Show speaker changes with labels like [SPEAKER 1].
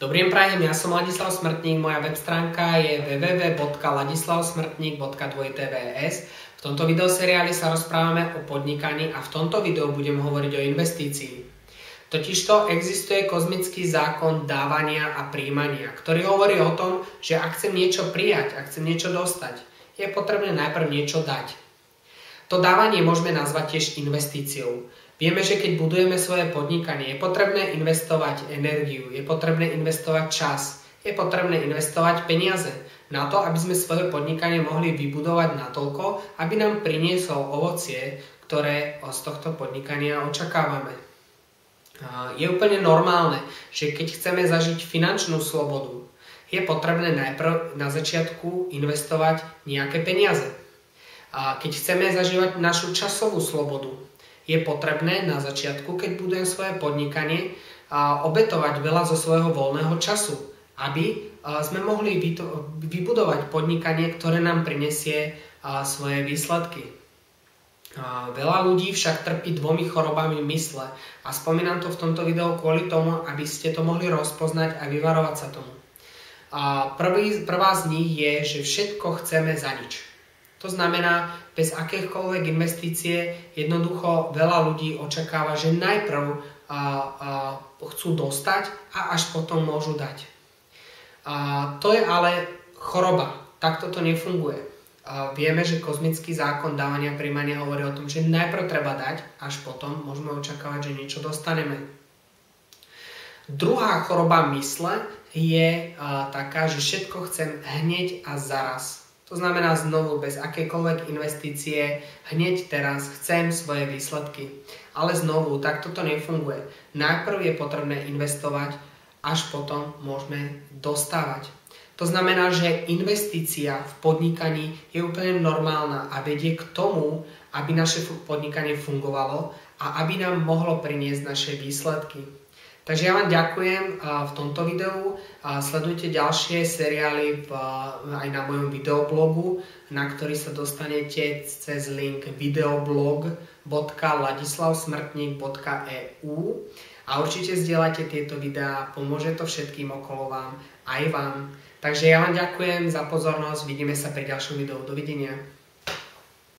[SPEAKER 1] Dobrým prajem, ja som Ladislav Smrtník, moja web stránka je www.ladislavsmrtnik.tvs. V tomto videoseriáli sa rozprávame o podnikaní a v tomto videu budem hovoriť o investícii. Totižto existuje kozmický zákon dávania a prijímania, ktorý hovorí o tom, že ak chcem niečo prijať, ak chcem niečo dostať, je potrebné najprv niečo dať. To dávanie môžeme nazvať tiež investíciou. Vieme, že keď budujeme svoje podnikanie, je potrebné investovať energiu, je potrebné investovať čas, je potrebné investovať peniaze na to, aby sme svoje podnikanie mohli vybudovať natoľko, aby nám prinieslo ovocie, ktoré z tohto podnikania očakávame. Je úplne normálne, že keď chceme zažiť finančnú slobodu, je potrebné najprv na začiatku investovať nejaké peniaze. Keď chceme zažívať našu časovú slobodu, je potrebné na začiatku, keď budujem svoje podnikanie, obetovať veľa zo svojho voľného času, aby sme mohli vybudovať podnikanie, ktoré nám prinesie svoje výsledky. Veľa ľudí však trpí dvomi chorobami mysle a spomínam to v tomto videu kvôli tomu, aby ste to mohli rozpoznať a vyvarovať sa tomu. Prvá z nich je, že všetko chceme za nič. To znamená, bez akékoľvek investície jednoducho veľa ľudí očakáva, že najprv chcú dostať a až potom môžu dať. To je ale choroba. Takto to nefunguje. Vieme, že kozmický zákon dávania a prijímania hovorí o tom, že najprv treba dať, až potom môžeme očakávať, že niečo dostaneme. Druhá choroba mysle je taká, že všetko chcem hneď a zaraz. To znamená znovu, bez akékoľvek investície, hneď teraz chcem svoje výsledky. Ale znovu, takto to nefunguje. Najprv je potrebné investovať, až potom môžeme dostávať. To znamená, že investícia v podnikaní je úplne normálna a vedie k tomu, aby naše podnikanie fungovalo a aby nám mohlo priniesť naše výsledky. Takže ja vám ďakujem v tomto videu. Sledujte ďalšie seriály aj na mojom videoblogu, na ktorý sa dostanete cez link videoblog.ladislavsmrtnik.eu a určite zdieľajte tieto videá, pomôže to všetkým okolo vám, aj vám. Takže ja vám ďakujem za pozornosť, vidíme sa pri ďalšom videu. Dovidenia.